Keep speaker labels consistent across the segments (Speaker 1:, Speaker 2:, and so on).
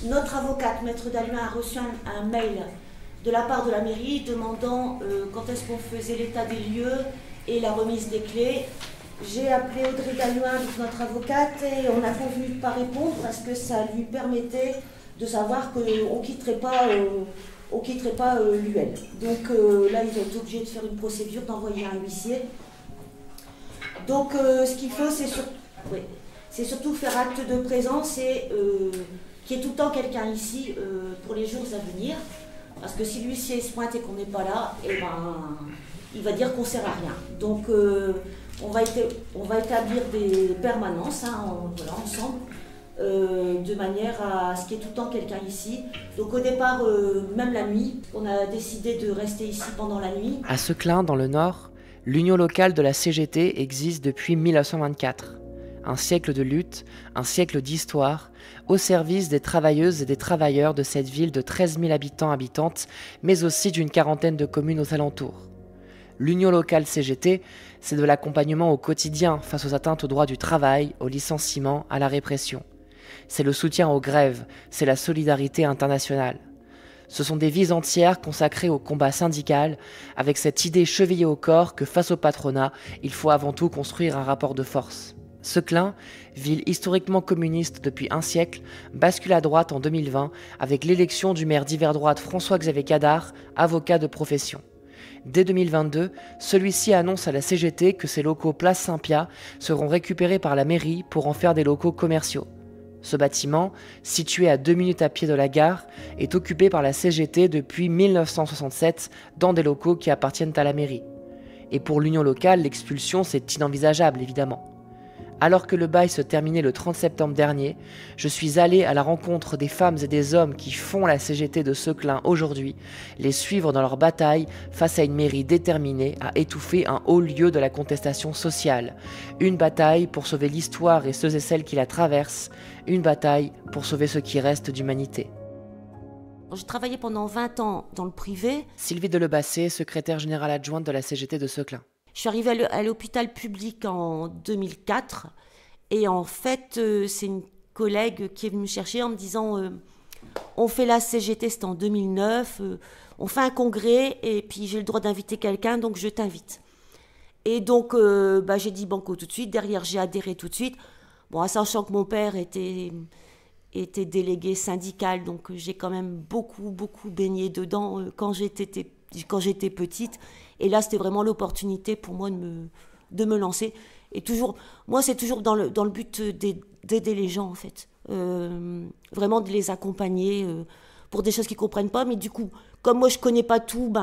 Speaker 1: Notre avocate, Maître Dalluin, a reçu un mail de la part de la mairie demandant quand est-ce qu'on faisait l'état des lieux et la remise des clés. J'ai appelé Audrey Dalluin, notre avocate, et on a convenu de ne pas répondre parce que ça lui permettait de savoir qu'on ne quitterait pas, l'UL. Donc là, ils ont été obligés de faire une procédure, d'envoyer un huissier. Donc ce qu'il faut, c'est surtout faire acte de présence et qu'il y ait tout le temps quelqu'un ici pour les jours à venir. Parce que si l'huissier se pointe et qu'on n'est pas là, eh ben, il va dire qu'on ne sert à rien. Donc on va établir des permanences ensemble, de manière à ce qu'il y ait tout le temps quelqu'un ici. Donc au départ, même la nuit, on a décidé de rester ici pendant la nuit.
Speaker 2: À Seclin, dans le Nord, l'union locale de la CGT existe depuis 1924. Un siècle de lutte, un siècle d'histoire, au service des travailleuses et des travailleurs de cette ville de 13 000 habitantes, mais aussi d'une quarantaine de communes aux alentours. L'union locale CGT, c'est de l'accompagnement au quotidien face aux atteintes au droit du travail, au licenciement, à la répression. C'est le soutien aux grèves, c'est la solidarité internationale. Ce sont des vies entières consacrées au combat syndical, avec cette idée chevillée au corps que face au patronat, il faut avant tout construire un rapport de force. Seclin, ville historiquement communiste depuis un siècle, bascule à droite en 2020 avec l'élection du maire d'hiver droite François-Xavier Cadar, avocat de profession. Dès 2022, celui-ci annonce à la CGT que ses locaux Place Saint-Pia seront récupérés par la mairie pour en faire des locaux commerciaux. Ce bâtiment, situé à 2 minutes à pied de la gare, est occupé par la CGT depuis 1967 dans des locaux qui appartiennent à la mairie. Et pour l'union locale, l'expulsion, c'est inenvisageable évidemment. Alors que le bail se terminait le 30 septembre dernier, je suis allé à la rencontre des femmes et des hommes qui font la CGT de Seclin aujourd'hui, les suivre dans leur bataille face à une mairie déterminée à étouffer un haut lieu de la contestation sociale. Une bataille pour sauver l'histoire et ceux et celles qui la traversent, une bataille pour sauver ce qui reste d'humanité.
Speaker 1: J'ai travaillé pendant 20 ans dans le privé.
Speaker 2: Sylvie Delebassé, secrétaire générale adjointe de la CGT de Seclin.
Speaker 1: Je suis arrivée à l'hôpital public en 2004 et en fait, c'est une collègue qui est venue me chercher en me disant on fait la CGT, c'était en 2009, on fait un congrès et puis j'ai le droit d'inviter quelqu'un, donc je t'invite. Et donc, j'ai dit banco tout de suite, derrière j'ai adhéré tout de suite. Bon, sachant que mon père était délégué syndical, donc j'ai quand même beaucoup baigné dedans quand j'étais petite. Et là, c'était vraiment l'opportunité pour moi de me lancer. Et toujours, moi, c'est toujours dans le but d'aider les gens, en fait. Vraiment de les accompagner pour des choses qu'ils ne comprennent pas. Mais du coup, comme moi, je ne connais pas tout,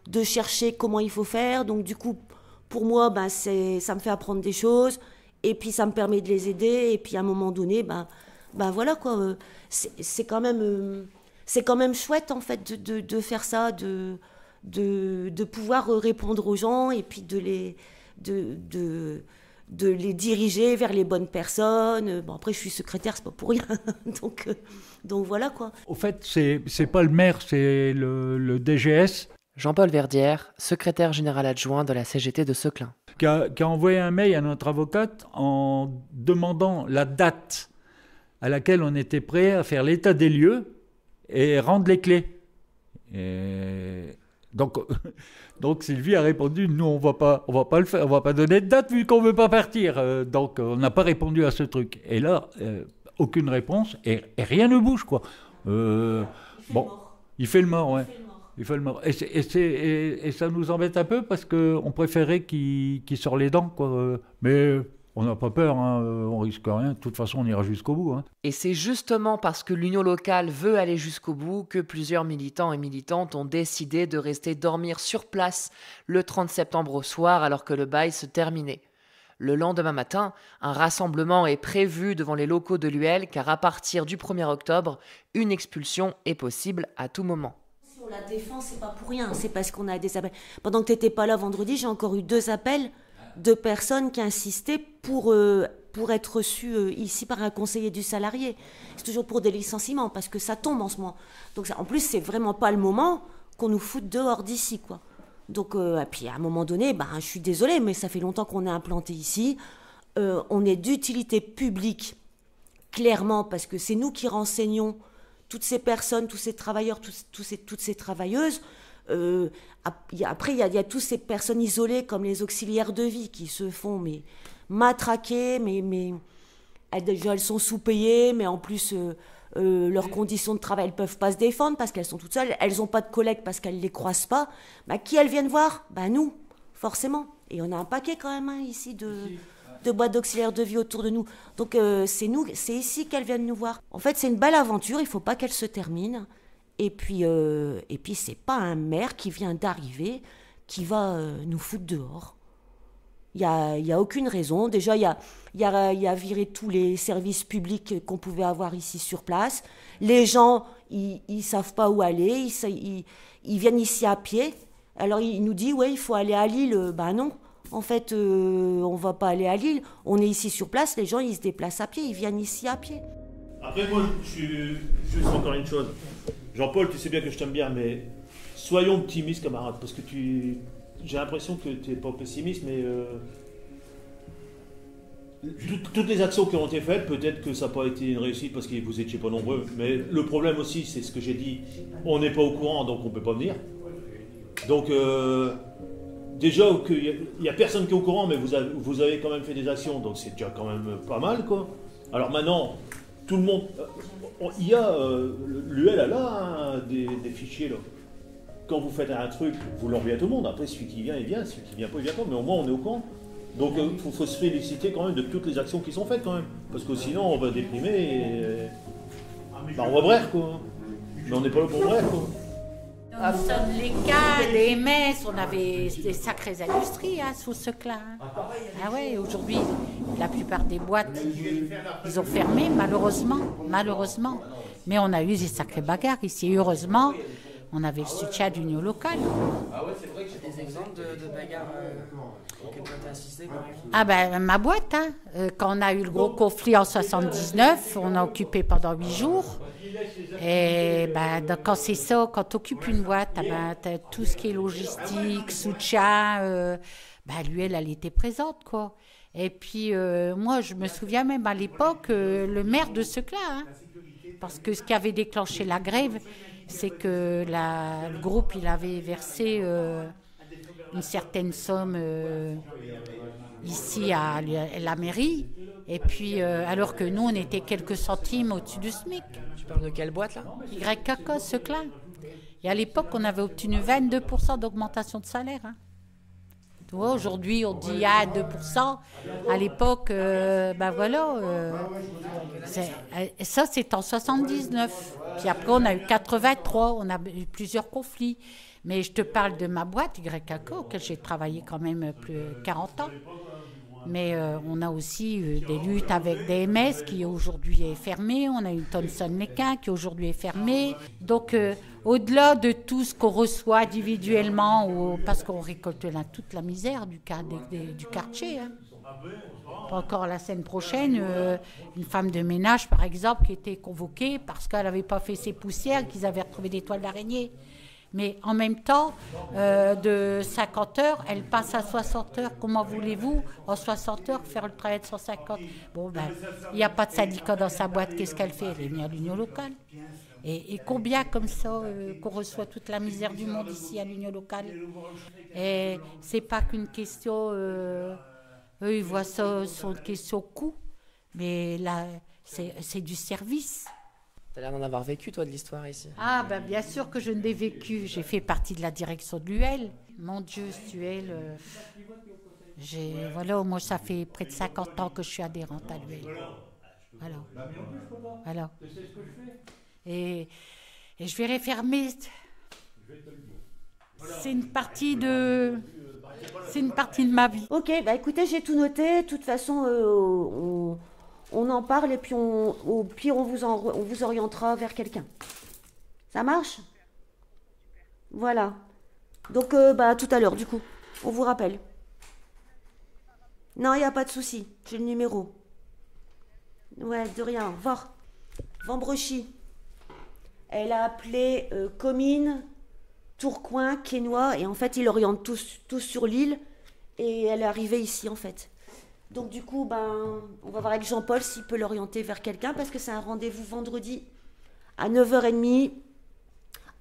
Speaker 1: de chercher comment il faut faire. Donc, du coup, pour moi, ça me fait apprendre des choses. Et puis, ça me permet de les aider. Et puis, à un moment donné, voilà, quoi. C'est quand même chouette, en fait, de faire ça, de pouvoir répondre aux gens et puis de les diriger vers les bonnes personnes. Bon, après, je suis secrétaire, c'est pas pour rien. donc voilà, quoi.
Speaker 3: Au fait, c'est pas le maire, c'est le DGS.
Speaker 2: Jean-Paul Verdière, secrétaire général adjoint de la CGT de Seclin.
Speaker 3: Qui a envoyé un mail à notre avocate en demandant la date à laquelle on était prêt à faire l'état des lieux et rendre les clés. Donc Sylvie a répondu, nous on va pas le faire, on va pas donner de date vu qu'on veut pas partir. Donc on n'a pas répondu à ce truc. Et là, aucune réponse et rien ne bouge, quoi. Il fait le mort, ouais. Il fait le mort. Et ça nous embête un peu parce qu'on préférait qu'il sorte les dents, quoi. Mais on n'a pas peur, hein, on risque rien. De toute façon, on ira jusqu'au bout. Hein.
Speaker 2: Et c'est justement parce que l'union locale veut aller jusqu'au bout que plusieurs militants et militantes ont décidé de rester dormir sur place le 30 septembre au soir alors que le bail se terminait. Le lendemain matin, un rassemblement est prévu devant les locaux de l'UL car à partir du 1er octobre, une expulsion est possible à tout moment.
Speaker 1: Si on la défend, c'est pas pour rien, c'est parce qu'on a des appels. Pendant que tu n'étais pas là vendredi, j'ai encore eu 2 appels de personnes qui insistaient pour être reçues ici par un conseiller du salarié. C'est toujours pour des licenciements, parce que ça tombe en ce moment. Donc ça, en plus, c'est vraiment pas le moment qu'on nous foute dehors d'ici, quoi. Donc, et puis à un moment donné, je suis désolée, mais ça fait longtemps qu'on est implanté ici. On est d'utilité publique, clairement, parce que c'est nous qui renseignons toutes ces personnes, tous ces travailleurs, toutes ces travailleuses, après, il y a toutes ces personnes isolées comme les auxiliaires de vie qui se font matraquer, mais elles sont sous-payées, mais en plus, leurs conditions de travail, elles ne peuvent pas se défendre parce qu'elles sont toutes seules, elles n'ont pas de collègues parce qu'elles ne les croisent pas. Qui elles viennent voir? Nous, forcément. Et on a un paquet quand même ici de boîtes d'auxiliaires de vie autour de nous. Donc c'est ici qu'elles viennent nous voir. En fait, c'est une belle aventure, il ne faut pas qu'elle se termine. Et puis c'est pas un maire qui vient d'arriver qui va nous foutre dehors. Il y a aucune raison. Déjà, il y a viré tous les services publics qu'on pouvait avoir ici sur place. Les gens, ils savent pas où aller. Ils viennent ici à pied. Alors, il nous dit, ouais, il faut aller à Lille. Non. En fait, on va pas aller à Lille. On est ici sur place. Les gens, ils se déplacent à pied. Ils viennent ici à pied.
Speaker 4: Après, moi, je suis juste encore une chose. Jean-Paul, tu sais bien que je t'aime bien, mais soyons optimistes, camarades, parce que j'ai l'impression que tu n'es pas pessimiste, mais toutes les actions qui ont été faites, peut-être que ça n'a pas été une réussite parce que vous n'étiez pas nombreux, mais le problème aussi, c'est ce que j'ai dit, on n'est pas au courant, donc on ne peut pas venir. Donc, déjà, il n'y a personne qui est au courant, mais vous avez quand même fait des actions, donc c'est déjà quand même pas mal, quoi. Alors maintenant, tout le monde... Il y a... L'UL a là des fichiers, là. Quand vous faites un truc, vous l'envoyez à tout le monde. Après, celui qui vient, il vient. Celui qui vient pas, il vient pas. Mais au moins, on est au courant. Donc, il faut se féliciter quand même de toutes les actions qui sont faites, quand même. Parce que sinon, on va déprimer et... on va brère, quoi. Mais on n'est pas là pour brère, quoi.
Speaker 5: Nous sommes les cas, les messes, on avait des sacrées industries sous ce clan. Ah ouais, aujourd'hui, la plupart des boîtes, ils ont fermé, malheureusement. Mais on a eu des sacrées bagarres ici. Heureusement, on avait le soutien d'union locale.
Speaker 2: Ah ouais, c'est vrai que j'ai des exemples de bagarres auxquelles tu as assisté.
Speaker 5: Ma boîte, quand on a eu le gros conflit en 79, on a occupé pendant 8 jours. Et quand c'est ça, quand tu occupes une boîte, t'as tout ce qui est logistique, soutien, l'UL, elle était présente, quoi. Et puis, moi, je me souviens même à l'époque, le maire de ce clan, parce que ce qui avait déclenché la grève, c'est que le groupe, il avait versé une certaine somme ici à la mairie, et puis, alors que nous, on était quelques centimes au-dessus du SMIC.
Speaker 2: Tu parles de quelle boîte, là?
Speaker 5: YKK, ce clan. Et à l'époque, on avait obtenu 22% d'augmentation de salaire. Tu vois, aujourd'hui, on dit 2%. À l'époque, ça, c'est en 79. Puis après, on a eu 83, on a eu plusieurs conflits. Mais je te parle de ma boîte, YKK, auquel j'ai travaillé quand même plus de 40 ans. Mais on a aussi des luttes avec DMS qui aujourd'hui est fermée. On a eu Thomson-Lequin qui aujourd'hui est fermée. Donc, au-delà de tout ce qu'on reçoit individuellement, parce qu'on récolte là toute la misère du quartier. Encore la semaine prochaine, une femme de ménage, par exemple, qui était convoquée parce qu'elle n'avait pas fait ses poussières, qu'ils avaient retrouvé des toiles d'araignée. Mais en même temps, de 50 heures, elle passe à 60 heures. Comment voulez-vous, en 60 heures, faire le travail de 150? Bon, il n'y a pas de syndicat dans sa boîte. Qu'est-ce qu'elle fait? Elle est venue à l'union locale. Et combien comme ça qu'on reçoit toute la misère du monde ici à l'union locale? Et c'est pas qu'une question... eux, ils voient ça sur une question coût. Mais là, c'est du service.
Speaker 2: Tu as l'air d'en avoir vécu, toi, de l'histoire ici.
Speaker 5: Bien sûr que je ne l'ai vécu. J'ai fait partie de la direction de l'UL. Mon Dieu, cette UL... moi, ça fait près de 50 ans que je suis adhérente à l'UL. Voilà. Et je vais refermer. C'est une partie de ma vie.
Speaker 1: Ok, écoutez, j'ai tout noté. De toute façon, on en parle et puis au pire, on vous orientera vers quelqu'un. Ça marche? Voilà. Donc, tout à l'heure, du coup. On vous rappelle. Non, il n'y a pas de souci. J'ai le numéro. Ouais, de rien. Au revoir. Vambrechy. Elle a appelé Comines, Tourcoing, Quesnoy. Et en fait, il oriente tous sur l'île. Et elle est arrivée ici, en fait. Donc du coup, on va voir avec Jean-Paul s'il peut l'orienter vers quelqu'un parce que c'est un rendez-vous vendredi à 9h30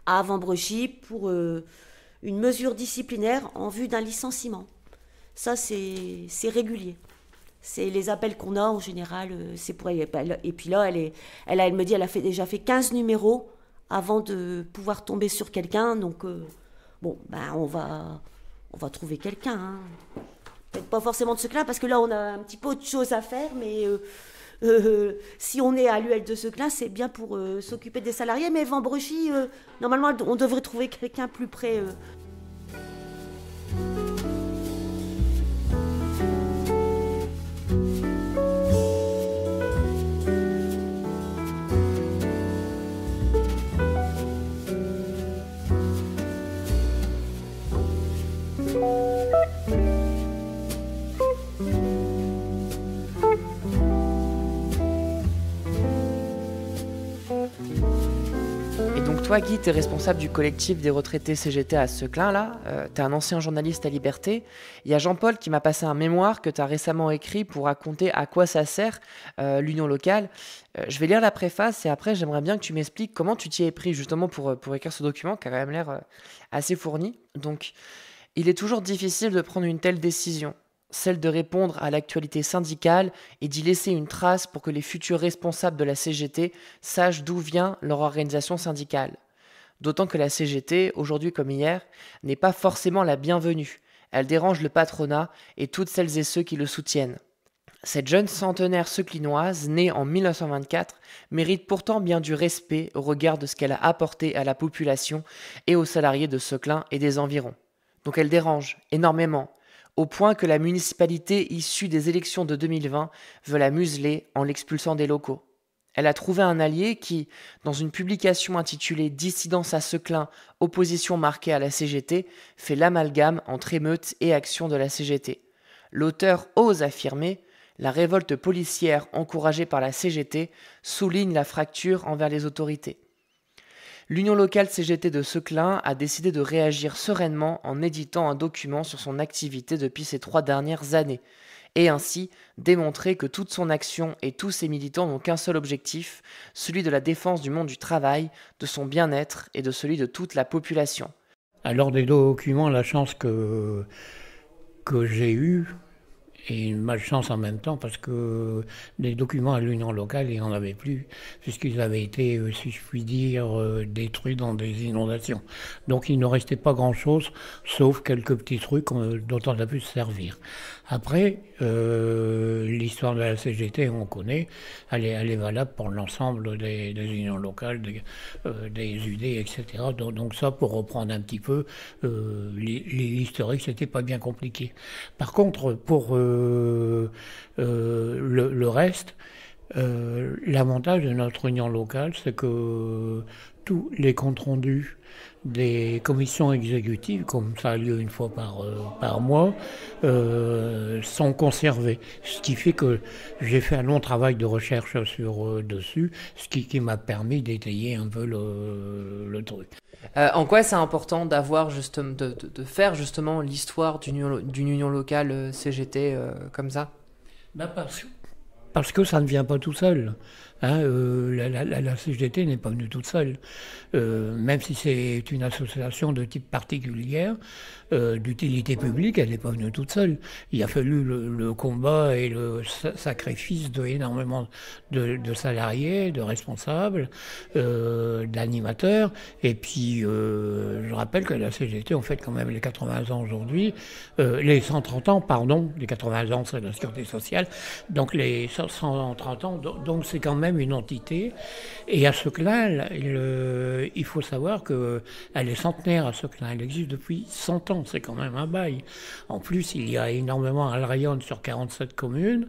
Speaker 1: à Vambrechy pour une mesure disciplinaire en vue d'un licenciement. Ça, c'est régulier. C'est les appels qu'on a en général, c'est pour elle. Et puis là, elle me dit, elle a déjà fait 15 numéros avant de pouvoir tomber sur quelqu'un. Donc, bon, ben, on va trouver quelqu'un. Hein. Peut-être pas forcément de Seclin, parce que là, on a un petit peu autre chose à faire, mais si on est à l'UL de Seclin, c'est bien pour s'occuper des salariés. Mais Vambrechy, normalement, on devrait trouver quelqu'un plus près.
Speaker 2: Toi, Guy, tu es responsable du collectif des retraités CGT à Seclin, là. Tu es un ancien journaliste à Liberté. Il y a Jean-Paul qui m'a passé un mémoire que tu as récemment écrit pour raconter à quoi ça sert l'union locale. Je vais lire la préface et après, j'aimerais bien que tu m'expliques comment tu t'y es pris justement pour écrire ce document qui a quand même l'air assez fourni. Donc, il est toujours difficile de prendre une telle décision, celle de répondre à l'actualité syndicale et d'y laisser une trace pour que les futurs responsables de la CGT sachent d'où vient leur organisation syndicale. D'autant que la CGT, aujourd'hui comme hier, n'est pas forcément la bienvenue. Elle dérange le patronat et toutes celles et ceux qui le soutiennent. Cette jeune centenaire seclinoise, née en 1924, mérite pourtant bien du respect au regard de ce qu'elle a apporté à la population et aux salariés de Seclin et des environs. Donc elle dérange énormément, au point que la municipalité issue des élections de 2020 veut la museler en l'expulsant des locaux. Elle a trouvé un allié qui, dans une publication intitulée « Dissidence à Seclin, opposition marquée à la CGT », fait l'amalgame entre émeutes et actions de la CGT. L'auteur ose affirmer « La révolte policière encouragée par la CGT souligne la fracture envers les autorités ». L'Union locale CGT de Seclin a décidé de réagir sereinement en éditant un document sur son activité depuis ces 3 dernières années, et ainsi démontrer que toute son action et tous ses militants n'ont qu'un seul objectif, celui de la défense du monde du travail, de son bien-être et de celui de toute la population.
Speaker 6: Alors des documents, la chance que j'ai eue, et une malchance en même temps, parce que des documents à l'union locale, il n'y en avait plus, puisqu'ils avaient été, si je puis dire, détruits dans des inondations. Donc il ne restait pas grand-chose, sauf quelques petits trucs dont on a pu se servir. Après, l'histoire de la CGT, on connaît, elle est valable pour l'ensemble des unions locales, des UD, etc. Donc ça, pour reprendre un petit peu l'historique, c'était pas bien compliqué. Par contre, pour le reste, l'avantage de notre union locale, c'est que tous les comptes rendus des commissions exécutives, comme ça a lieu une fois par mois, sont conservés. Ce qui fait que j'ai fait un long travail de recherche dessus, ce qui m'a permis d'étayer un peu le truc.
Speaker 2: En quoi c'est important d'avoir de faire justement l'histoire d'une union locale CGT comme ça ?
Speaker 6: Parce que ça ne vient pas tout seul. Hein, la CGT n'est pas venue toute seule. Même si c'est une association de type particulière, d'utilité publique, elle n'est pas venue toute seule. Il a fallu le combat et le sacrifice d'énormément de salariés, de responsables, d'animateurs. Et puis, je rappelle que la CGT, on fête quand même les 80 ans aujourd'hui. Les 130 ans, pardon, les 80 ans, c'est la Sécurité sociale. Donc, les 130 ans, donc c'est quand même une entité. Et à Seclin, il faut savoir qu'elle est centenaire à Seclin. Elle existe depuis 100 ans. C'est quand même un bail. En plus, il y a énormément, elle rayonne sur 47 communes.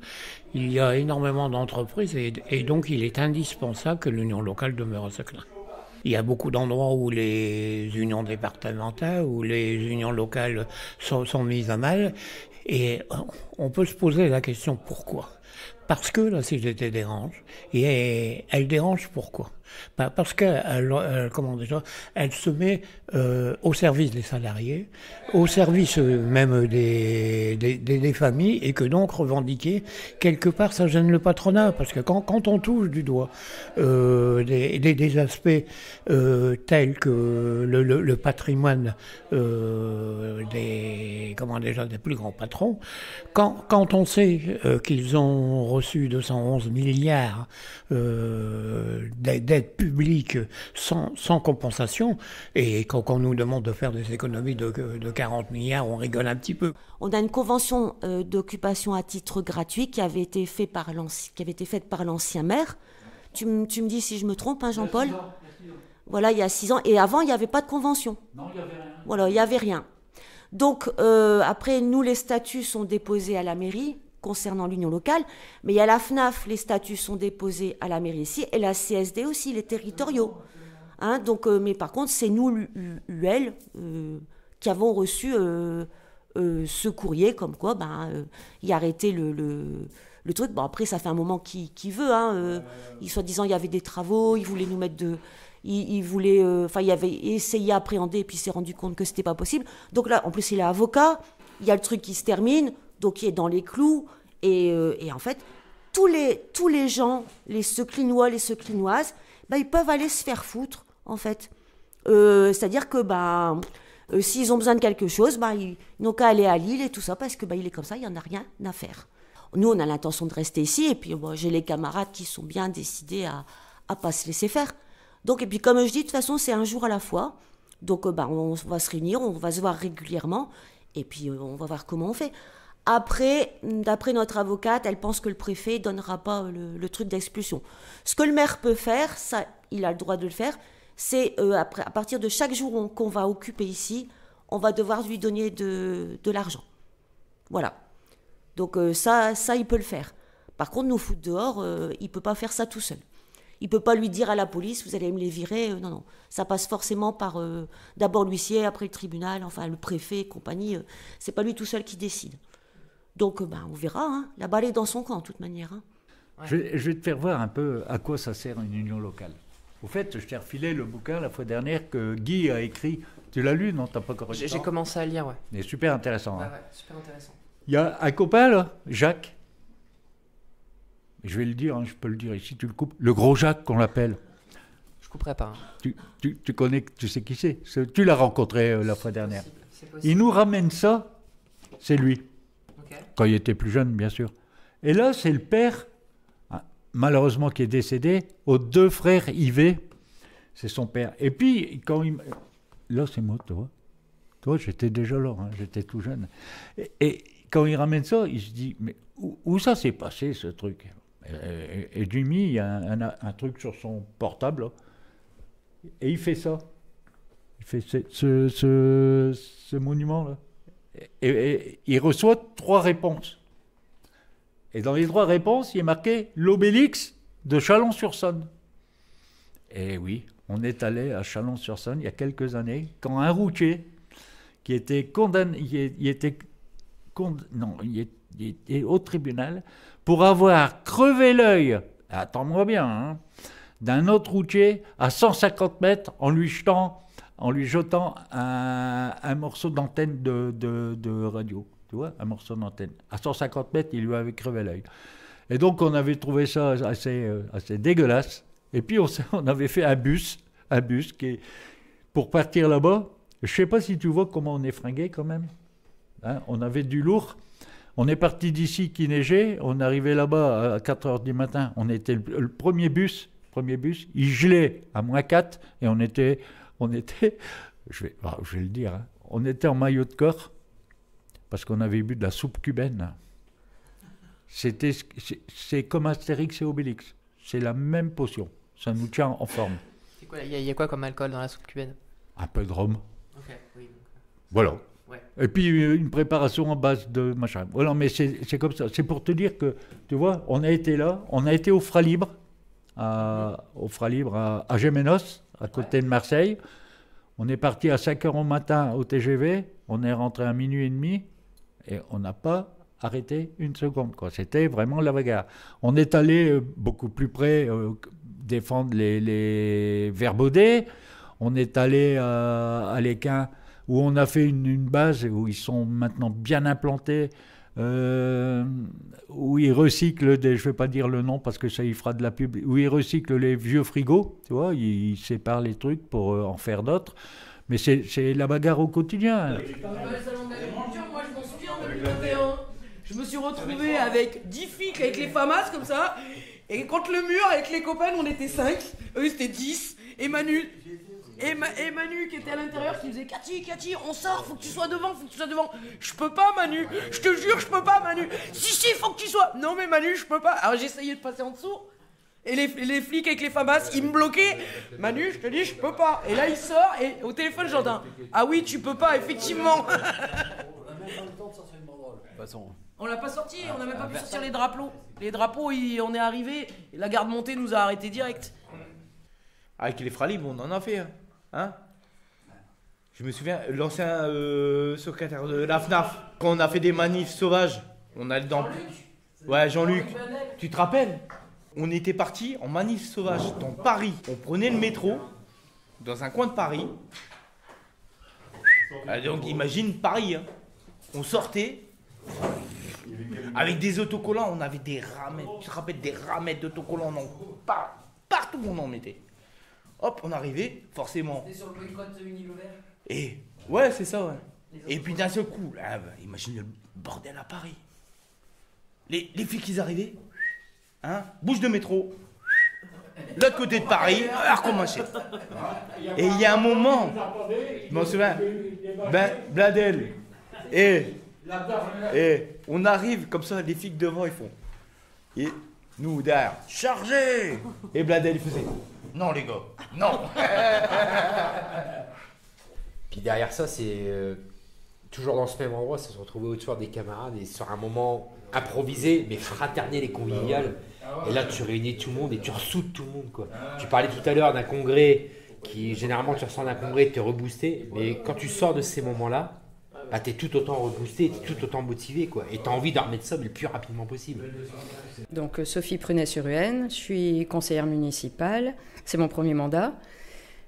Speaker 6: Il y a énormément d'entreprises et donc il est indispensable que l'union locale demeure à Seclin. Il y a beaucoup d'endroits où les unions départementales, où les unions locales sont mises à mal. Et on peut se poser la question pourquoi ? Parce que la CGT dérange. Et elle dérange pourquoi ? Parce qu'elle comment déjà, elle se met au service des salariés, au service même des familles, et que donc revendiquer, quelque part, ça gêne le patronat. Parce que quand on touche du doigt des aspects tels que le patrimoine des plus grands patrons, quand on sait qu'ils ont reçu 211 milliards d'aides publiques sans compensation, et quand on nous demande de faire des économies de 40 milliards, on rigole un petit peu.
Speaker 1: On a une convention d'occupation à titre gratuit qui avait été faite par l'ancien maire. Tu me dis si je me trompe, hein, Jean-Paul ? Voilà, il y a 6 ans. Et avant, il n'y avait pas de convention.
Speaker 3: Non, il n'y avait rien.
Speaker 1: Voilà, il n'y avait rien. Donc, après, nous, les statuts sont déposés à la mairie concernant l'union locale. Mais il y a la FNAF, les statuts sont déposés à la mairie ici. Et la CSD aussi, les territoriaux. Hein, donc, mais par contre, c'est nous, l'UL, qui avons reçu ce courrier comme quoi il arrêtait le truc. Bon, après, ça fait un moment qu'il veut. Hein, soi-disant, il y avait des travaux, il voulait nous mettre de... Il voulait, il avait essayé d'appréhender et puis il s'est rendu compte que c'était pas possible. Donc là, en plus, il est avocat, il y a le truc qui se termine, donc il est dans les clous. Et en fait, tous les gens, les Seclinois, les Seclinoises, ils peuvent aller se faire foutre, en fait. C'est-à-dire que s'ils ont besoin de quelque chose, ils n'ont qu'à aller à Lille et tout ça, parce que il est comme ça, il n'y en a rien à faire. Nous, on a l'intention de rester ici, et puis j'ai les camarades qui sont bien décidés à pas se laisser faire. Donc, et puis comme je dis, de toute façon, c'est un jour à la fois. Donc, on va se réunir, on va se voir régulièrement, et puis on va voir comment on fait. Après, d'après notre avocate, elle pense que le préfet ne donnera pas le truc d'expulsion. Ce que le maire peut faire, ça, il a le droit de le faire, c'est à partir de chaque jour qu'on va occuper ici, on va devoir lui donner de l'argent. Voilà. Donc ça, il peut le faire. Par contre, nous foutre dehors, il ne peut pas faire ça tout seul. Il ne peut pas lui dire à la police, vous allez me les virer. Non. Ça passe forcément par d'abord l'huissier, après le tribunal, enfin le préfet et compagnie. C'est pas lui tout seul qui décide. Donc on verra. Hein. La balle est dans son camp, de toute manière. Hein.
Speaker 3: Ouais. Je vais te faire voir un peu à quoi ça sert une union locale. Au fait, je t'ai refilé le bouquin la fois dernière que Guy a écrit. Tu l'as lu, non? T'as pas encore lu?
Speaker 2: J'ai commencé à lire, ouais.
Speaker 3: C'est super intéressant.
Speaker 2: Ouais,
Speaker 3: hein.
Speaker 2: super intéressant.
Speaker 3: Il y a un copain, là, Jacques. Je vais le dire, hein, je peux le dire ici, tu le coupes. Le gros Jacques, qu'on l'appelle.
Speaker 2: Je couperai pas. Hein.
Speaker 3: Tu connais, tu sais qui c'est. Tu l'as rencontré la fois dernière.
Speaker 2: C'est possible.
Speaker 3: Il nous ramène ça, c'est lui.
Speaker 2: Okay.
Speaker 3: Quand il était plus jeune, bien sûr. Et là, c'est le père, malheureusement, qui est décédé, aux 2 frères Yvet. C'est son père. Et puis, quand il... Là, c'est moi, toi. Toi, j'étais déjà là, hein, j'étais tout jeune. Et quand il ramène ça, il se dit, mais où ça s'est passé, ce truc? Et Jimmy, il y a un truc sur son portable, là, et il fait ça. Il fait ce monument-là. Et il reçoit 3 réponses. Et dans les 3 réponses, il est marqué l'Obélix de Chalon-sur-Saône. Et oui, on est allé à Chalon-sur-Saône il y a quelques années, quand un routier qui était condamné, il était au tribunal pour avoir crevé l'œil, attends-moi bien, hein, d'un autre routier à 150 mètres en lui jetant un morceau d'antenne de radio. Tu vois, un morceau d'antenne. À 150 mètres, il lui avait crevé l'œil. Et donc, on avait trouvé ça assez dégueulasse. Et puis, on avait fait un bus qui est pour partir là-bas. Je ne sais pas si tu vois comment on est fringué quand même. Hein, on avait du lourd. On est parti d'ici qui neigeait. On arrivait là-bas à 4 heures du matin. On était le premier bus. Il gelait à -4 et on était je vais le dire, hein, on était en maillot de corps parce qu'on avait bu de la soupe cubaine. C'est comme Astérix et Obélix. C'est la même potion. Ça nous tient en forme.
Speaker 2: Il y a quoi comme alcool dans la soupe cubaine?
Speaker 3: Un peu de rhum.
Speaker 2: Ok, oui.
Speaker 3: Voilà.
Speaker 2: Ouais.
Speaker 3: Et puis une préparation en base de machin. Voilà, mais c'est comme ça. C'est pour te dire que, tu vois, on a été là, on a été au Fras Libre, à Gémenos, à côté de Marseille. On est parti à 5h au matin au TGV, on est rentré à 12h30 et on n'a pas arrêté une seconde, quoi. C'était vraiment la bagarre. On est allé beaucoup plus près, défendre les Verbaudet. On est allé à l'Équin, où on a fait une base, où ils sont maintenant bien implantés, où ils recyclent, je ne vais pas dire le nom parce que ça y fera de la pub, où ils recyclent les vieux frigos, tu vois, ils séparent les trucs pour en faire d'autres. Mais c'est la bagarre au quotidien.
Speaker 7: Dans le salon d'agriculture, moi je m'en souviens en 2021. Je me suis retrouvé avec 10 filles avec les FAMAS comme ça. Et contre le mur, avec les copains, on était 5. Eux c'était 10. Et Manu qui était à l'intérieur qui me disait Cathy, on sort, faut que tu sois devant. Je peux pas Manu, je te jure, je peux pas Manu. Si, faut que tu sois. Non mais Manu, je peux pas. Alors j'essayais de passer en dessous. Et les flics avec les FAMAS, ils me bloquaient. Manu, je te dis, je peux pas. Et là, il sort et au téléphone, j'entends ah oui, tu peux pas, effectivement. On a même pas le temps de sortir une banderole. De toute façon. On l'a pas sorti, on n'a même pas pu sortir les drapeaux. Les drapeaux, on est arrivé, la garde montée nous a arrêtés direct.
Speaker 8: Avec les Fralib, on en a fait. Hein, je me souviens, l'ancien secrétaire de la FNAF, quand on a fait des manifs sauvages, on a le dans. Ouais, Jean-Luc, tu te rappelles? On était parti en manif sauvage dans Paris. On prenait le métro dans un coin de Paris. Donc imagine Paris. Hein. On sortait avec des autocollants. On avait des ramettes. Tu te rappelles des ramettes d'autocollants? Partout on en mettait. Hop, on arrivait, forcément.
Speaker 7: C'était sur le boycott Unilever.
Speaker 8: Et ouais, c'est ça. Ouais. Et puis d'un seul coup, imagine le bordel à Paris. Les filles qui arrivaient. Hein, bouche de métro, l'autre côté de Paris, à recommencer. Et il y a un moment, je m'en souviens, Bladel, et on arrive comme ça, les filles devant, ils font. Et nous, derrière, chargez. Et Bladel, il faisait, non les gars, non.
Speaker 9: Puis derrière ça, c'est toujours dans ce même endroit, c'est se retrouver autour des camarades et sur un moment improvisé, mais fraternel et convivial. Et là, tu réunis tout le monde et tu ressoudes tout le monde, quoi. Tu parlais tout à l'heure d'un congrès qui, généralement, tu ressors d'un congrès, tu es reboosté. Mais quand tu sors de ces moments-là, bah, tu es tout autant reboosté, tu es tout autant motivé, quoi. Et tu as envie de remettre ça le plus rapidement possible.
Speaker 10: Donc, Sophie Prunet-sur-Huenne, je suis conseillère municipale. C'est mon premier mandat.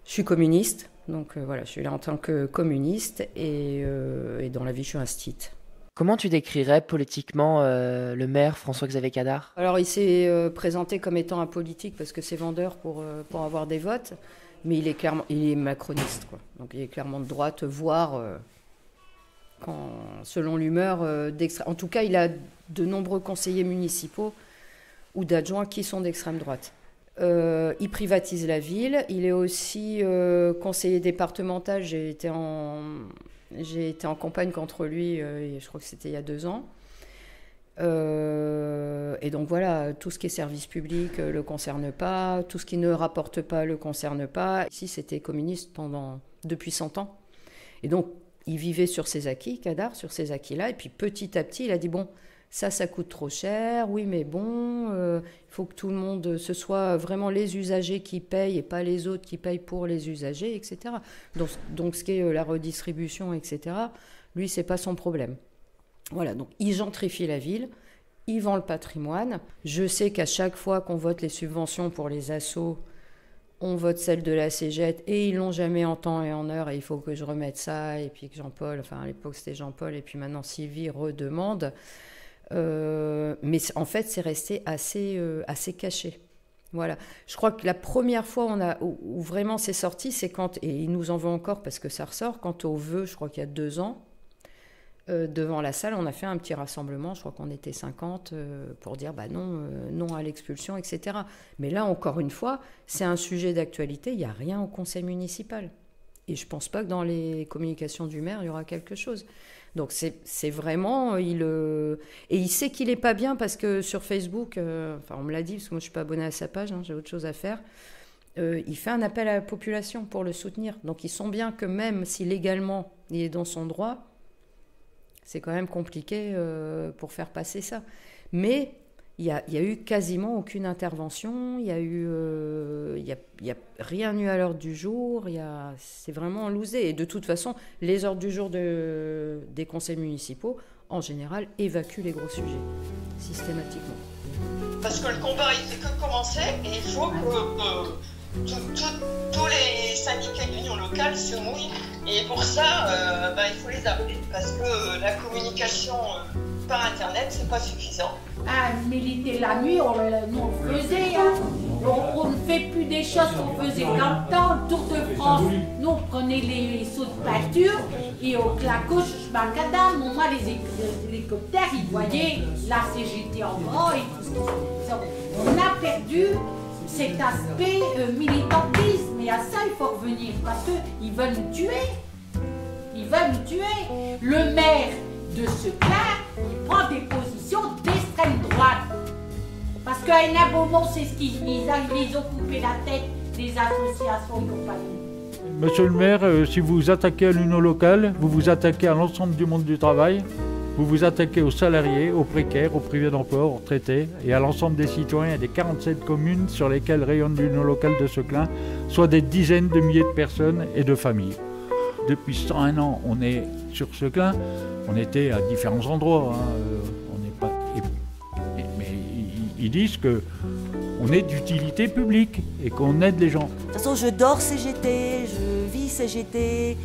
Speaker 10: Je suis communiste. Donc, voilà, je suis là en tant que communiste et dans la vie, je suis instite.
Speaker 2: Comment tu décrirais politiquement le maire François-Xavier Cadar? Alors
Speaker 10: il s'est présenté comme étant apolitique parce que c'est vendeur pour avoir des votes, mais il est macroniste, quoi. Donc il est clairement de droite, voire selon l'humeur d'extrême. En tout cas, il a de nombreux conseillers municipaux ou d'adjoints qui sont d'extrême droite. Il privatise la ville. Il est aussi conseiller départemental. J'ai été en campagne contre lui, je crois que c'était il y a 2 ans. Et donc voilà, tout ce qui est service public le concerne pas, tout ce qui ne rapporte pas le concerne pas. Ici, c'était communiste depuis 100 ans. Et donc, il vivait sur ses acquis, Cadar, sur ces acquis-là. Et puis petit à petit, il a dit, bon, ça coûte trop cher, oui, mais bon, il faut que tout le monde, ce soit vraiment les usagers qui payent et pas les autres qui payent pour les usagers, etc. Donc ce qui est la redistribution, etc., lui, c'est pas son problème. Voilà, donc il gentrifie la ville, il vend le patrimoine. Je sais qu'à chaque fois qu'on vote les subventions pour les assos, on vote celle de la Cégette et ils l'ont jamais en temps et en heure et il faut que je remette ça. Et puis que Jean-Paul, enfin à l'époque c'était Jean-Paul et puis maintenant Sylvie redemande. Mais en fait, c'est resté assez caché. Voilà. Je crois que la première fois où vraiment c'est sorti, c'est quand, et il nous en veut encore parce que ça ressort, quand au vœu, je crois qu'il y a 2 ans, devant la salle, on a fait un petit rassemblement, je crois qu'on était 50, pour dire non à l'expulsion, etc. Mais là, encore une fois, c'est un sujet d'actualité, il n'y a rien au conseil municipal. Et je ne pense pas que dans les communications du maire, il y aura quelque chose. Donc c'est vraiment... Et il sait qu'il n'est pas bien parce que sur Facebook, on me l'a dit, parce que moi je ne suis pas abonnée à sa page, j'ai autre chose à faire, il fait un appel à la population pour le soutenir. Donc ils sont bien que même si légalement il est dans son droit, c'est quand même compliqué pour faire passer ça. Mais il y a eu quasiment aucune intervention, il y a rien eu à l'ordre du jour, c'est vraiment lousé. Et de toute façon, les ordres du jour des conseils municipaux, en général, évacuent les gros sujets, systématiquement.
Speaker 11: Parce que le combat, il fait que commencer et il faut que tous les syndicats de l'union locale se mouillent. Et pour ça, il faut les appeler. Parce que la communication par Internet, c'est pas suffisant.
Speaker 5: Ah, militer la nuit, nous on le faisait. Hein. On ne fait plus des choses qu'on faisait dans le temps. Le Tour de France, nous on prenait les sauts de pâture et au clacouche, macadam. Moi, les hélicoptères, ils voyaient la CGT en grand et tout ça. On a perdu cet aspect militantisme. Et à ça, il faut revenir parce qu'ils veulent nous tuer. Ils veulent nous tuer. Le maire de ce cas, il prend des positions d'extrême droite. Parce qu'à Hénin Beaumont, c'est ce qu'ils ils ont coupé la tête des associations et compagnie.
Speaker 3: Monsieur le maire, si vous vous attaquez à l'union locale, vous vous attaquez à l'ensemble du monde du travail, vous vous attaquez aux salariés, aux précaires, aux privés d'emploi, aux retraités et à l'ensemble des citoyens des 47 communes sur lesquelles rayonne l'union locale de Seclin, soit des dizaines de milliers de personnes et de familles. Depuis 101 ans, on est sur Seclin, on était à différents endroits. On n'est pas, mais ils disent qu'on est d'utilité publique et qu'on aide les gens.
Speaker 1: De toute façon, je dors CGT, je vis CGT,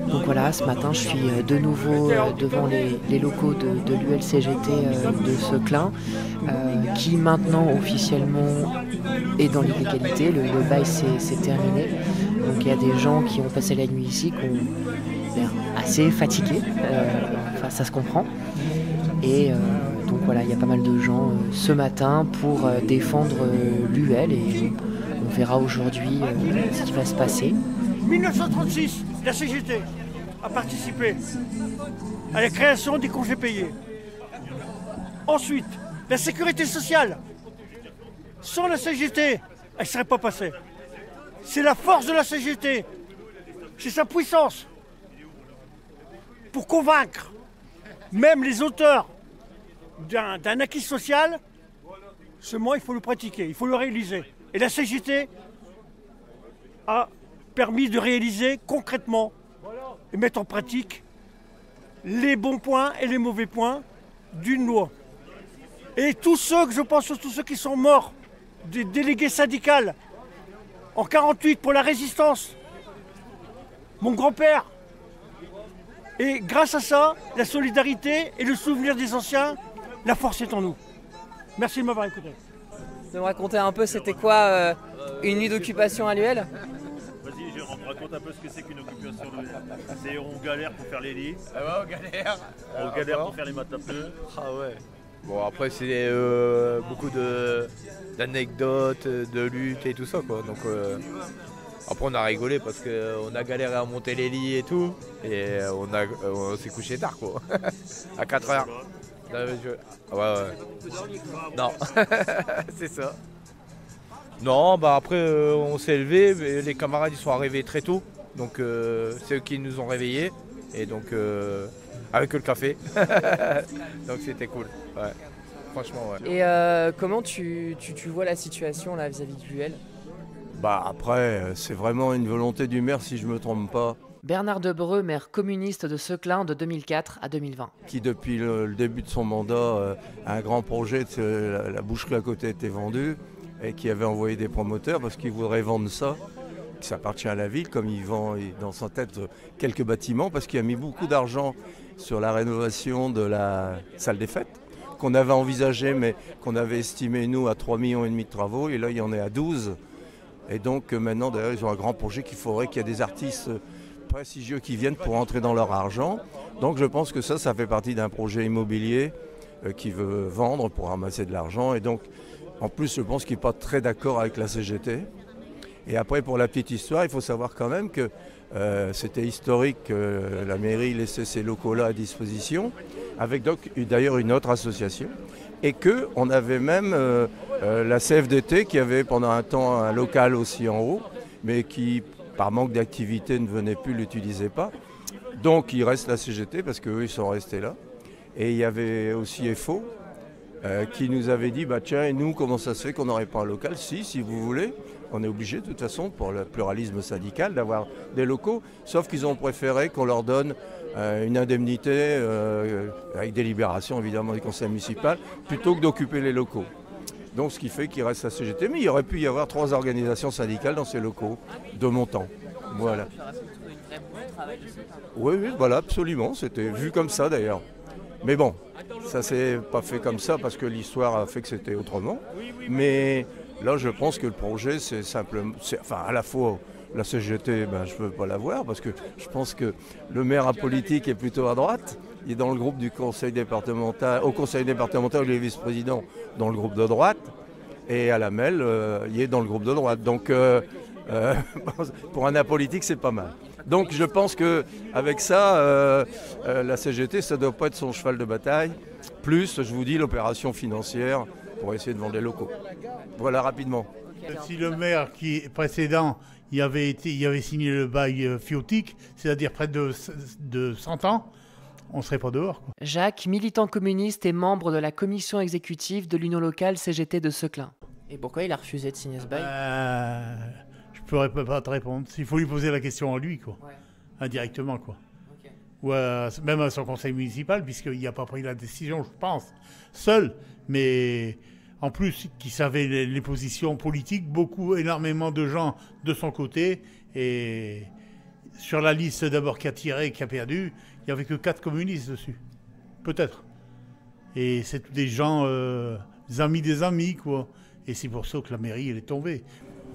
Speaker 2: Donc voilà, ce matin je suis de nouveau devant les locaux de l'ULCGT de Seclin, qui maintenant officiellement est dans l'illégalité. Le bail s'est terminé. Donc il y a des gens qui ont passé la nuit ici, qui ont l'air assez fatigués, enfin ça se comprend. Et donc voilà, il y a pas mal de gens ce matin pour défendre l'UL et on verra aujourd'hui ce qui va se passer.
Speaker 12: 1936, la CGT a participé à la création des congés payés. Ensuite, la sécurité sociale. Sans la CGT, elle ne serait pas passée. C'est la force de la CGT. C'est sa puissance. Pour convaincre même les auteurs d'un acquis social, seulement il faut le pratiquer, il faut le réaliser. Et la CGT a permis de réaliser concrètement et mettre en pratique les bons points et les mauvais points d'une loi. Et tous ceux, je pense tous ceux qui sont morts, des délégués syndicales en 48 pour la résistance, mon grand-père, et grâce à ça, la solidarité et le souvenir des anciens, la force est en nous. Merci de m'avoir écouté.
Speaker 2: De me raconter un peu, c'était quoi une nuit d'occupation à l'UL?
Speaker 13: Vas-y, je raconte un peu ce que c'est qu'une occupation de l'UL. C'est on galère pour faire les lits.
Speaker 8: Ah ouais, on galère.
Speaker 13: On galère pour faire les matins bleus.
Speaker 8: Ah ouais. Bon, après, c'est beaucoup d'anecdotes, de luttes et tout ça, quoi. Donc, après, on a rigolé parce qu'on a galéré à monter les lits et tout. Et on s'est couché tard, quoi. À 4 heures. Ouais. Non, c'est ça. Non, bah après, on s'est levé. Les camarades, ils sont arrivés très tôt. Donc, c'est eux qui nous ont réveillés. Et donc, avec le café. Donc, c'était cool. Ouais. Franchement, ouais.
Speaker 2: Et comment tu vois la situation là vis-à-vis de l'UL?
Speaker 14: Bah après, c'est vraiment une volonté du maire, si je ne me trompe pas.
Speaker 2: Bernard Debreu, maire communiste de Seclin de 2004 à 2020.
Speaker 14: Qui, depuis le début de son mandat, a un grand projet, la boucherie à côté était vendue, et qui avait envoyé des promoteurs parce qu'il voudrait vendre ça, que ça appartient à la ville, comme il vend dans sa tête quelques bâtiments, parce qu'il a mis beaucoup d'argent sur la rénovation de la salle des fêtes, qu'on avait envisagé, mais qu'on avait estimé, nous, à 3,5 millions de travaux, et là, il y en est à 12. Et donc, maintenant, d'ailleurs, ils ont un grand projet qu'il faudrait qu'il y ait des artistes prestigieux qui viennent pour entrer dans leur argent. Donc, je pense que ça fait partie d'un projet immobilier qui veut vendre pour ramasser de l'argent. Et donc, en plus, je pense qu'il n'est pas très d'accord avec la CGT. Et après, pour la petite histoire, il faut savoir quand même que c'était historique que la mairie laissait ces locaux-là à disposition, avec donc d'ailleurs une autre association, et qu'on avait même la CFDT qui avait pendant un temps un local aussi en haut, mais qui, par manque d'activité, ne venait plus, l'utilisait pas. Donc il reste la CGT parce qu'eux, ils sont restés là. Et il y avait aussi EFO, qui nous avait dit, bah tiens, et nous, comment ça se fait qu'on n'aurait pas un local? Si vous voulez, on est obligé de toute façon, pour le pluralisme syndical, d'avoir des locaux, sauf qu'ils ont préféré qu'on leur donne une indemnité, avec délibération évidemment du conseil municipal, plutôt que d'occuper les locaux. Donc ce qui fait qu'il reste la CGT, mais il aurait pu y avoir 3 organisations syndicales dans ces locaux, de montant. Voilà. Oui, voilà, absolument, c'était vu comme ça d'ailleurs. Mais bon, ça s'est pas fait comme ça parce que l'histoire a fait que c'était autrement. Mais là, je pense que le projet, c'est simplement... Enfin, à la fois, la CGT, ben, je ne peux pas la voir parce que je pense que le maire à politique est plutôt à droite. Il est dans le groupe du conseil départemental, au conseil départemental, il est vice-président dans le groupe de droite. Et à la MEL, il est dans le groupe de droite. Donc, pour un apolitique, c'est pas mal. Donc je pense qu'avec ça, la CGT, ça ne doit pas être son cheval de bataille. Plus, je vous dis, l'opération financière pour essayer de vendre les locaux. Voilà, rapidement.
Speaker 15: Si le maire précédent, il avait signé le bail fiotique, c'est-à-dire près de 100 ans, on ne serait pas dehors, quoi.
Speaker 2: Jacques, militant communiste et membre de la commission exécutive de l'Union locale CGT de Seclin. Et pourquoi il a refusé de signer ce bail?
Speaker 15: Je ne pourrais pas te répondre. Il faut lui poser la question à lui, quoi. Ouais. Indirectement, quoi. Okay. Ou même à son conseil municipal, puisqu'il n'a pas pris la décision, je pense, seul. Mais en plus, qu'il savait les positions politiques, énormément de gens de son côté. Et sur la liste d'abord qui a tiré, qui a perdu, il n'y avait que 4 communistes dessus. Peut-être. Et c'est tous des gens, des amis, quoi. Et c'est pour ça que la mairie, elle est tombée.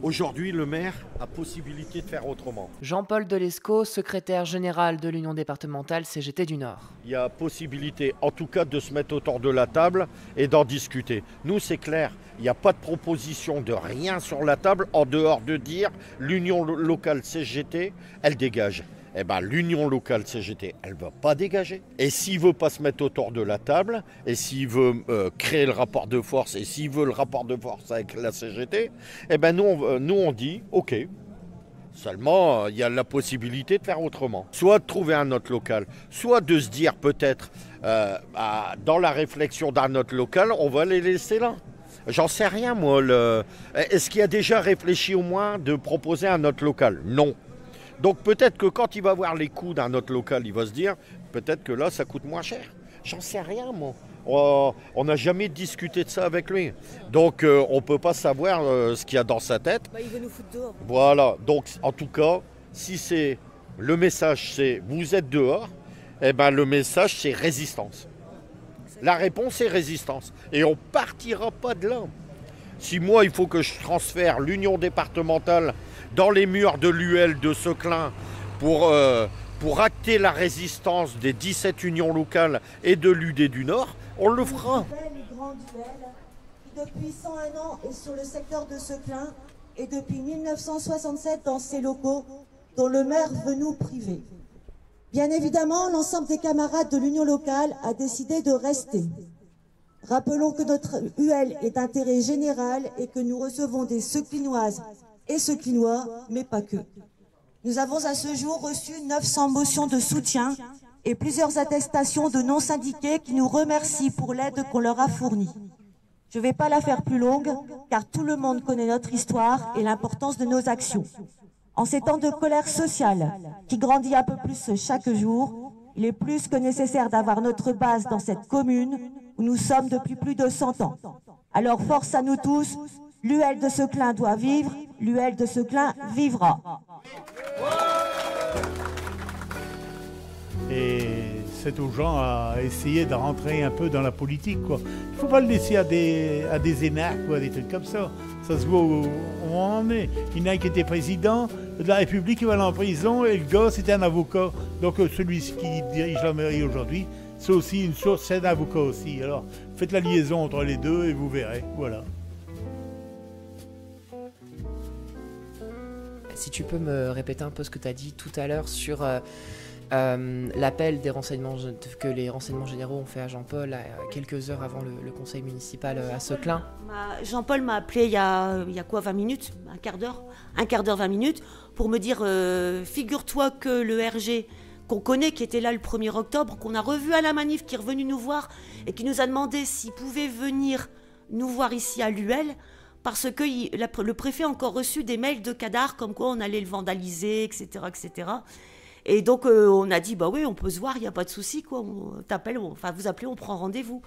Speaker 16: Aujourd'hui, le maire a possibilité de faire autrement.
Speaker 2: Jean-Paul Delesco, secrétaire général de l'Union départementale CGT du Nord.
Speaker 16: Il y a possibilité, en tout cas, de se mettre autour de la table et d'en discuter. Nous, c'est clair, il n'y a pas de proposition de rien sur la table en dehors de dire l'Union locale CGT, elle dégage. Eh bien, l'Union locale CGT, elle ne va pas dégager. Et s'il ne veut pas se mettre autour de la table, et s'il veut créer le rapport de force, et s'il veut le rapport de force avec la CGT, eh bien, nous, on dit, OK. Seulement, il y a la possibilité de faire autrement. Soit de trouver un autre local, soit de se dire peut-être, dans la réflexion d'un autre local, on va les laisser là. J'en sais rien, moi. Est-ce qu'il y a déjà réfléchi au moins de proposer un autre local? Non. Donc peut-être que quand il va voir les coûts d'un autre local, il va se dire, peut-être que là, ça coûte moins cher. J'en sais rien, moi. On n'a jamais discuté de ça avec lui. Donc on ne peut pas savoir ce qu'il y a dans sa tête.
Speaker 1: Il veut nous foutre dehors.
Speaker 16: Voilà. Donc en tout cas, si c'est le message, c'est vous êtes dehors, eh ben, le message, c'est résistance. La réponse est résistance. Et on ne partira pas de là. Si moi, il faut que je transfère l'union départementale dans les murs de l'UL de Seclin pour acter la résistance des 17 unions locales et de l'UD du Nord, on le fera.
Speaker 17: Une grande UL qui depuis 101 ans est sur le secteur de Seclin et depuis 1967 dans ses locaux dont le maire veut nous priver. Bien évidemment, l'ensemble des camarades de l'union locale a décidé de rester. Rappelons que notre UL est d'intérêt général et que nous recevons des Seclinoises et Seclinois, mais pas que. Nous avons à ce jour reçu 900 motions de soutien et plusieurs attestations de non-syndiqués qui nous remercient pour l'aide qu'on leur a fournie. Je ne vais pas la faire plus longue, car tout le monde connaît notre histoire et l'importance de nos actions. En ces temps de colère sociale, qui grandit un peu plus chaque jour, il est plus que nécessaire d'avoir notre base dans cette commune où nous sommes depuis plus de 100 ans. Alors force à nous tous, l'UL de Seclin doit vivre, l'UL de Seclin vivra.
Speaker 15: Et c'est aux gens à essayer de rentrer un peu dans la politique, quoi. Il ne faut pas le laisser à des énarques ou à des trucs comme ça. Ça se voit où on en est. Il y en a un qui était président de la République, il va aller en prison, et le gars, c'était un avocat. Donc celui qui dirige la mairie aujourd'hui, c'est aussi une source, c'est un avocat aussi. Alors faites la liaison entre les deux et vous verrez. Voilà.
Speaker 2: Si tu peux me répéter un peu ce que tu as dit tout à l'heure sur l'appel des renseignements que les renseignements généraux ont fait à Jean-Paul quelques heures avant le conseil municipal à Seclin.
Speaker 1: Jean-Paul m'a appelé il y a quoi, 20 minutes, un quart d'heure, 20 minutes, pour me dire figure-toi que le RG qu'on connaît, qui était là le 1er octobre, qu'on a revu à la manif, qui est revenu nous voir et qui nous a demandé s'il pouvait venir nous voir ici à l'UL, parce que le préfet a encore reçu des mails de Cadar comme quoi on allait le vandaliser, etc. etc. Et donc on a dit, bah oui, on peut se voir, il n'y a pas de souci, quoi. On t'appelle, enfin vous appelez, on prend rendez-vous.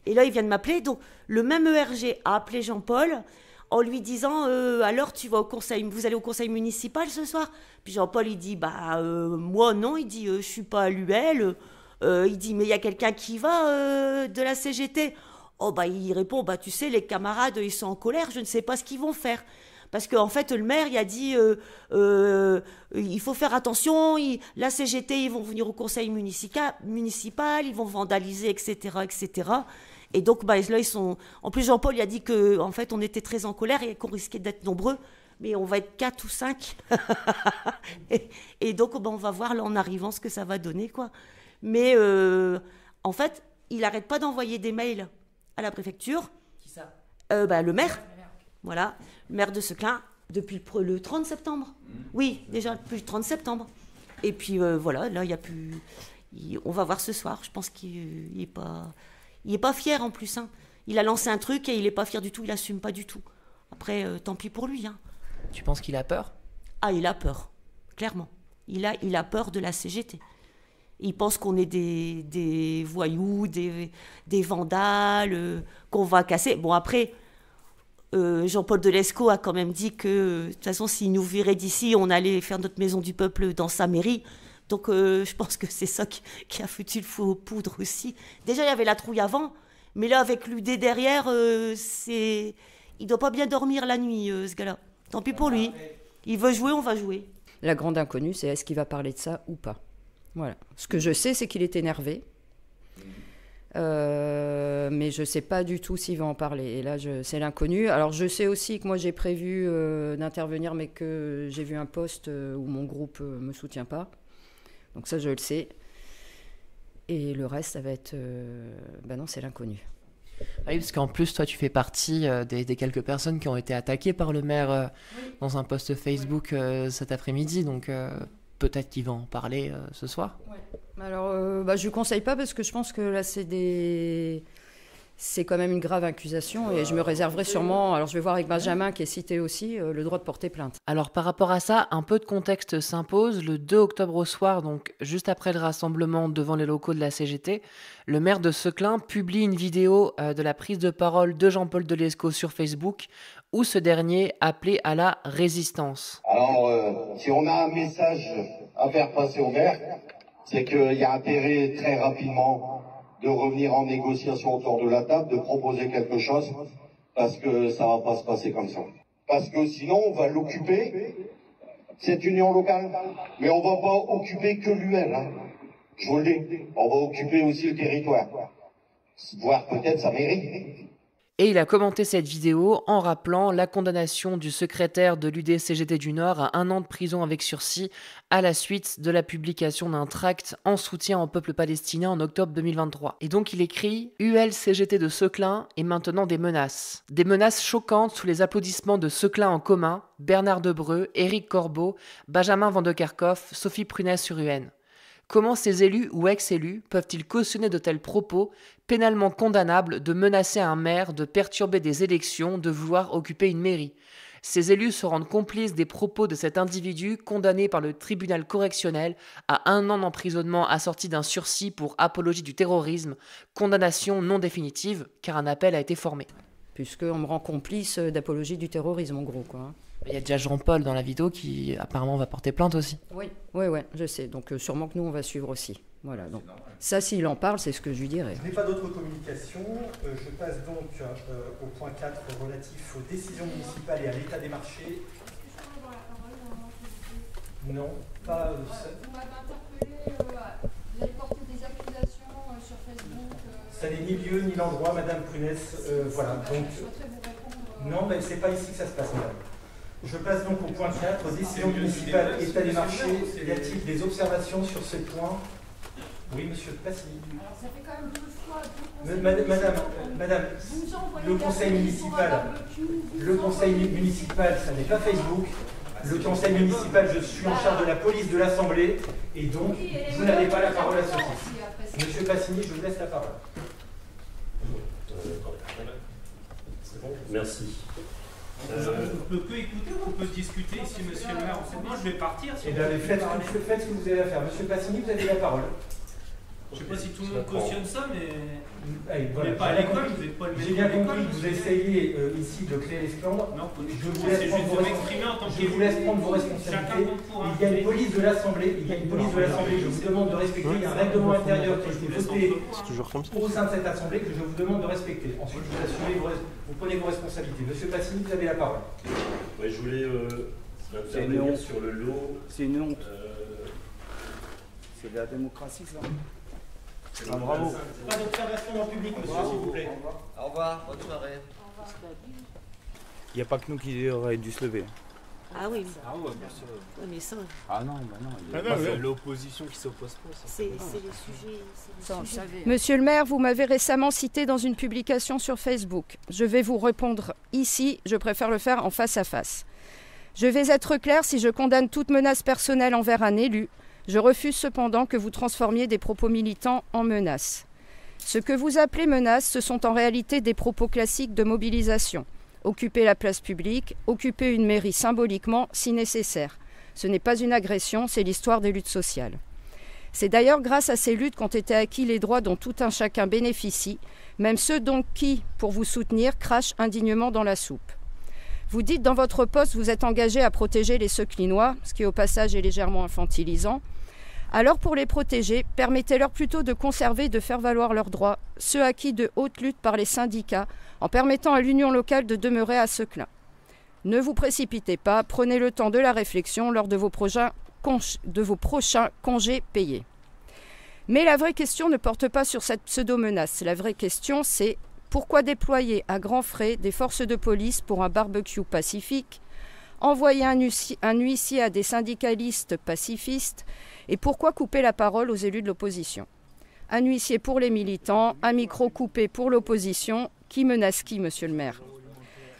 Speaker 1: Et là, il vient de m'appeler, donc le même ERG a appelé Jean-Paul en lui disant, alors tu vas vous allez au conseil municipal ce soir? Puis Jean-Paul, il dit, bah moi non, il dit, je suis pas à l'UL. Il dit, mais il y a quelqu'un qui va de la CGT. Oh bah il répond, bah tu sais, les camarades ils sont en colère, je ne sais pas ce qu'ils vont faire. Parce qu'en fait le maire il a dit il faut faire attention, la CGT ils vont venir au conseil municipal, ils vont vandaliser, etc. etc. Et donc bah, là ils sont. En plus Jean-Paul il a dit qu'en fait on était très en colère et qu'on risquait d'être nombreux, mais on va être 4 ou 5. et donc bah, on va voir là en arrivant ce que ça va donner, quoi. Mais en fait il n'arrête pas d'envoyer des mails à la préfecture.
Speaker 2: Qui ça?
Speaker 1: Le maire. Voilà, le maire de Seclin, depuis le 30 septembre. Oui, déjà depuis le 30 septembre. Et puis voilà, là, il n'y a plus... on va voir ce soir. Je pense qu'il n'est pas fier en plus. Hein. Il a lancé un truc et il n'est pas fier du tout, il n'assume pas du tout. Après, tant pis pour lui. Hein.
Speaker 2: Tu penses qu'il a peur?
Speaker 1: Ah, il a peur, clairement. Il a peur de la CGT. Il pense qu'on est des voyous, des vandales, qu'on va casser. Bon, après, Jean-Paul Delesco a quand même dit que, de toute façon, s'il nous virait d'ici, on allait faire notre maison du peuple dans sa mairie. Donc, je pense que c'est ça qui a foutu le feu aux poudres aussi. Déjà, il y avait la trouille avant, mais là, avec l'UD derrière, il ne doit pas bien dormir la nuit, ce gars-là. Tant pis pour lui. Il veut jouer, on va jouer.
Speaker 10: La grande inconnue, c'est est-ce qu'il va parler de ça ou pas. Voilà. Ce que je sais, c'est qu'il est énervé. Mais je ne sais pas du tout s'il va en parler. Et là, c'est l'inconnu. Alors, je sais aussi que moi, j'ai prévu d'intervenir, mais que j'ai vu un post où mon groupe ne me soutient pas. Donc ça, je le sais. Et le reste, ça va être... non, c'est l'inconnu.
Speaker 2: Oui, parce qu'en plus, toi, tu fais partie des quelques personnes qui ont été attaquées par le maire dans un post Facebook cet après-midi. Donc... peut-être qu'il va en parler ce soir.
Speaker 10: Ouais. Alors, je ne lui conseille pas parce que je pense que là, c'est quand même une grave accusation et je me réserverai sûrement, alors je vais voir avec Benjamin qui est cité aussi, le droit de porter plainte.
Speaker 2: Alors par rapport à ça, un peu de contexte s'impose. Le 2 octobre au soir, donc juste après le rassemblement devant les locaux de la CGT, le maire de Seclin publie une vidéo de la prise de parole de Jean-Paul Delesco sur Facebook où ce dernier appelait à la résistance.
Speaker 18: Alors, si on a un message à faire passer au maire, c'est qu'il y a intérêt très rapidement de revenir en négociation autour de la table, de proposer quelque chose, parce que ça va pas se passer comme ça. Parce que sinon, on va l'occuper, cette union locale, mais on va pas occuper que l'UL, hein. Je vous le dis, on va occuper aussi le territoire, voire peut-être sa mairie.
Speaker 2: Et il a commenté cette vidéo en rappelant la condamnation du secrétaire de l'UD-CGT du Nord à 1 an de prison avec sursis à la suite de la publication d'un tract en soutien au peuple palestinien en octobre 2023. Et donc il écrit « UL-CGT de Seclin et maintenant des menaces. Des menaces choquantes sous les applaudissements de Seclin en commun, Bernard Debreu, Éric Corbeau, Benjamin Van de Kerkhoff, Sophie Prunès sur UN. Comment ces élus ou ex-élus peuvent-ils cautionner de tels propos pénalement condamnables de menacer un maire, de perturber des élections, de vouloir occuper une mairie? Ces élus se rendent complices des propos de cet individu condamné par le tribunal correctionnel à 1 an d'emprisonnement assorti d'un sursis pour apologie du terrorisme, condamnation non définitive car un appel a été formé. »
Speaker 10: Puisqu'on me rend complice d'apologie du terrorisme en gros, quoi.
Speaker 2: Il y a déjà Jean-Paul dans la vidéo qui apparemment va porter plainte aussi.
Speaker 10: Oui, je sais. Donc sûrement que nous, on va suivre aussi. Voilà, donc ça, s'il en parle, c'est ce que je lui dirais.
Speaker 19: Je n'ai pas d'autres communications. Je passe donc au point 4 relatif aux décisions municipales et à l'état des marchés. Non, pas...
Speaker 20: Vous m'avez interpellé, vous avez porté des accusations sur Facebook.
Speaker 19: Ça n'est ni lieu ni l'endroit, Madame Prunès. Voilà, donc... Non, mais c'est pas ici que ça se passe, Madame. Je passe donc au point 4, décision municipale, état des marchés. Y a-t-il des observations sur ce point? Oui, monsieur Passy.
Speaker 20: Alors, ça fait quand même 2 fois...
Speaker 19: Madame, le conseil municipal, ça n'est pas Facebook. Le conseil municipal, je suis en charge de la police de l'Assemblée, et donc vous n'avez pas la parole à ce titre. Monsieur Passini, je vous laisse la parole.
Speaker 21: C'est bon ? Merci.
Speaker 22: On peut que écouter ou on peut discuter ici, monsieur le maire? Moi, je vais partir. Si
Speaker 19: Eh bien, faites ce que vous avez à faire. Monsieur Passini, vous avez la parole.
Speaker 22: Je ne sais pas si tout le monde cautionne ça, mais
Speaker 19: Allez,
Speaker 22: vous n'êtes pas à l'école, vous n'êtes pas le
Speaker 19: J'ai bien compris que vous essayez ici de créer l'esclandre.
Speaker 22: Non,
Speaker 19: je vous laisse prendre vos responsabilités. Il y a une police de l'Assemblée, je vous demande de respecter. Il y a un règlement intérieur qui a été voté au sein de cette Assemblée que je vous demande de respecter. Ensuite, vous prenez vos responsabilités. Monsieur Passini, vous avez la parole.
Speaker 21: Oui, je voulais intervenir sur le lot.
Speaker 23: C'est une honte. C'est de la démocratie, ça.
Speaker 19: Ah, bravo. Pas d'observation en public, monsieur, s'il vous plaît.
Speaker 23: Au revoir, bonne soirée. Il n'y a pas que nous qui auraient dû se lever.
Speaker 1: Ah oui.
Speaker 23: Ah ouais, bien sûr.
Speaker 1: Ouais, mais ça.
Speaker 23: Ah non, bah non. Il y a pas l'opposition qui s'oppose pas.
Speaker 1: C'est les sujets.
Speaker 10: Monsieur le maire, vous m'avez récemment cité dans une publication sur Facebook. Je vais vous répondre ici, je préfère le faire en face à face. Je vais être clair, si je condamne toute menace personnelle envers un élu, je refuse cependant que vous transformiez des propos militants en menaces. Ce que vous appelez menaces, ce sont en réalité des propos classiques de mobilisation. Occuper la place publique, occuper une mairie symboliquement si nécessaire. Ce n'est pas une agression, c'est l'histoire des luttes sociales. C'est d'ailleurs grâce à ces luttes qu'ont été acquis les droits dont tout un chacun bénéficie, même ceux donc qui, pour vous soutenir, crachent indignement dans la soupe. Vous dites dans votre poste vous êtes engagé à protéger les Seclinois, ce qui au passage est légèrement infantilisant. Alors pour les protéger, permettez-leur plutôt de conserver et de faire valoir leurs droits, ceux acquis de haute lutte par les syndicats, en permettant à l'union locale de demeurer à Seclin. Ne vous précipitez pas, prenez le temps de la réflexion lors de vos prochains congés payés. Mais la vraie question ne porte pas sur cette pseudo-menace. La vraie question, c'est pourquoi déployer à grands frais des forces de police pour un barbecue pacifique, envoyer un huissier à des syndicalistes pacifistes, et pourquoi couper la parole aux élus de l'opposition? Un huissier pour les militants, un micro coupé pour l'opposition. Qui menace qui, monsieur le maire?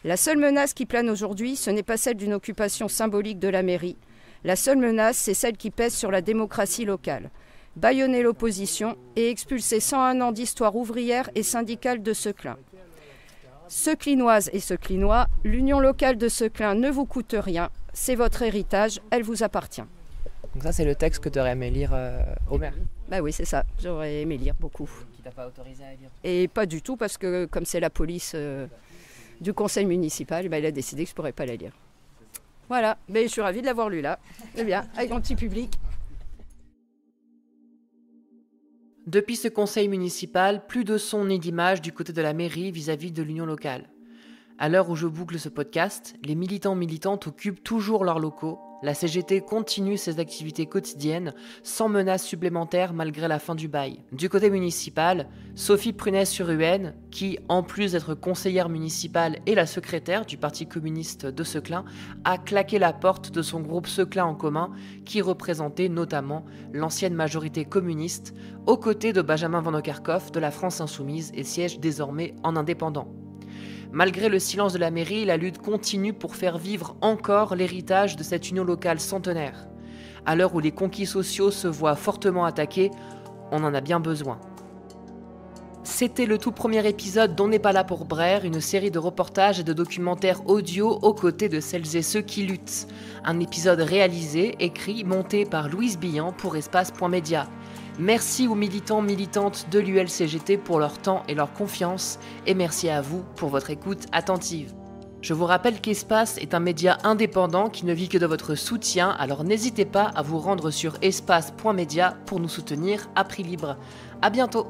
Speaker 10: La seule menace qui plane aujourd'hui, ce n'est pas celle d'une occupation symbolique de la mairie. La seule menace, c'est celle qui pèse sur la démocratie locale. Bâillonner l'opposition et expulser 101 ans d'histoire ouvrière et syndicale de Seclin. Seclinoises et Seclinois, l'union locale de Seclin ne vous coûte rien. C'est votre héritage, elle vous appartient.
Speaker 2: Donc ça, c'est le texte que tu aurais aimé lire au maire.
Speaker 10: Bah oui, c'est ça. J'aurais aimé lire beaucoup.
Speaker 2: Qui t'a pas autorisé à lire?
Speaker 10: Et pas du tout, parce que comme c'est la police du conseil municipal, bah, il a décidé que je ne pourrais pas la lire. Voilà, mais je suis ravie de l'avoir lu là. Eh bien, avec mon petit public.
Speaker 2: Depuis ce conseil municipal, plus de son ni d'image du côté de la mairie vis-à-vis de l'union locale. À l'heure où je boucle ce podcast, les militants-militantes occupent toujours leurs locaux. La CGT continue ses activités quotidiennes sans menaces supplémentaires malgré la fin du bail. Du côté municipal, Sophie Prunès-sur-Huenne, qui, en plus d'être conseillère municipale et la secrétaire du Parti communiste de Seclin, a claqué la porte de son groupe Seclin en commun, qui représentait notamment l'ancienne majorité communiste, aux côtés de Benjamin Van Okkerhof de la France Insoumise et siège désormais en indépendant. Malgré le silence de la mairie, la lutte continue pour faire vivre encore l'héritage de cette union locale centenaire. À l'heure où les conquis sociaux se voient fortement attaqués, on en a bien besoin. C'était le tout premier épisode d'On n'est pas là pour Brère, une série de reportages et de documentaires audio aux côtés de celles et ceux qui luttent. Un épisode réalisé, écrit, monté par Louise Billan pour Espace.media. Merci aux militants, militantes de l'ULCGT pour leur temps et leur confiance, et merci à vous pour votre écoute attentive. Je vous rappelle qu'Espace est un média indépendant qui ne vit que de votre soutien, alors n'hésitez pas à vous rendre sur espace.media pour nous soutenir à prix libre. À bientôt.